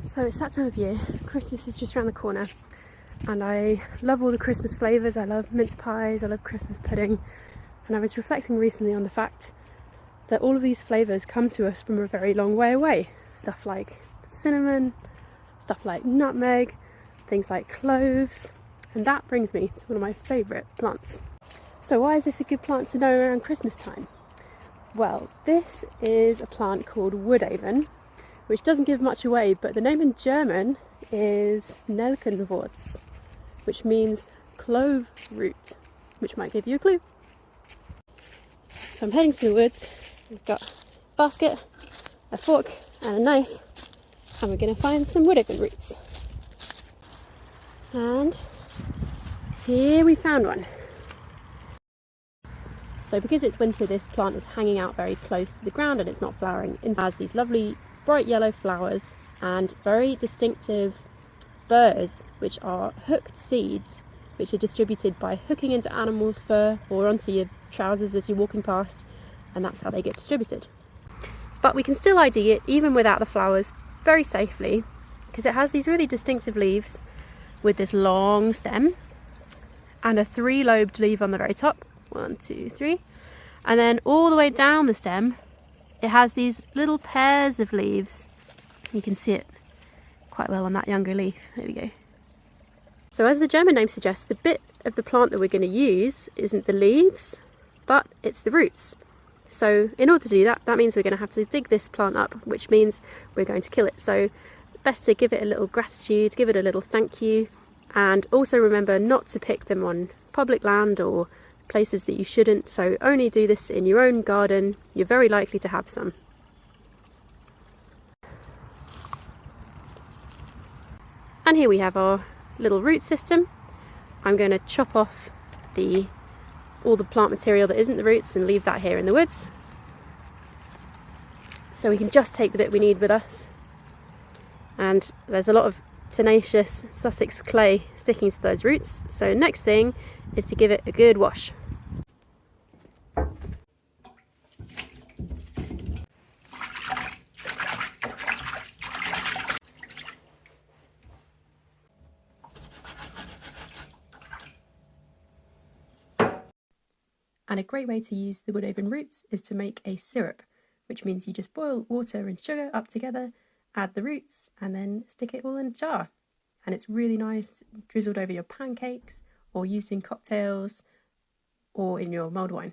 So it's that time of year, Christmas is just around the corner, and I love all the Christmas flavours. I love mince pies, I love Christmas pudding, and I was reflecting recently on the fact that all of these flavours come to us from a very long way away. Stuff like cinnamon, stuff like nutmeg, things like cloves, and that brings me to one of my favourite plants. So why is this a good plant to know around Christmas time? Well, this is a plant called wood Aven, which doesn't give much away, but the name in German is Nelkenwurz, which means clove root, which might give you a clue. So I'm heading to the woods. We've got a basket, a fork and a knife, and we're going to find some wood Aven roots. And here we found one. So because it's winter, this plant is hanging out very close to the ground and it's not flowering. It has these lovely bright yellow flowers and very distinctive burrs, which are hooked seeds which are distributed by hooking into animals' fur or onto your trousers as you're walking past, and that's how they get distributed. But we can still ID it even without the flowers very safely, because it has these really distinctive leaves with this long stem and a 3-lobed leaf on the very top. 1, 2, 3. And then all the way down the stem it has these little pairs of leaves. You can see it quite well on that younger leaf. There we go. So as the German name suggests, the bit of the plant that we're going to use isn't the leaves, but it's the roots. So in order to do that, that means we're going to have to dig this plant up, which means we're going to kill it. So best to give it a little gratitude, give it a little thank you, and also remember not to pick them on public land or places that you shouldn't, so only do this in your own garden. You're very likely to have some. And here we have our little root system. I'm going to chop off all the plant material that isn't the roots and leave that here in the woods, so we can just take the bit we need with us. And there's a lot of tenacious Sussex clay sticking to those roots, so next thing is to give it a good wash. And a great way to use the wood Aven roots is to make a syrup, which means you just boil water and sugar up together, add the roots, and then stick it all in a jar. And it's really nice, drizzled over your pancakes, or used in cocktails, or in your mulled wine.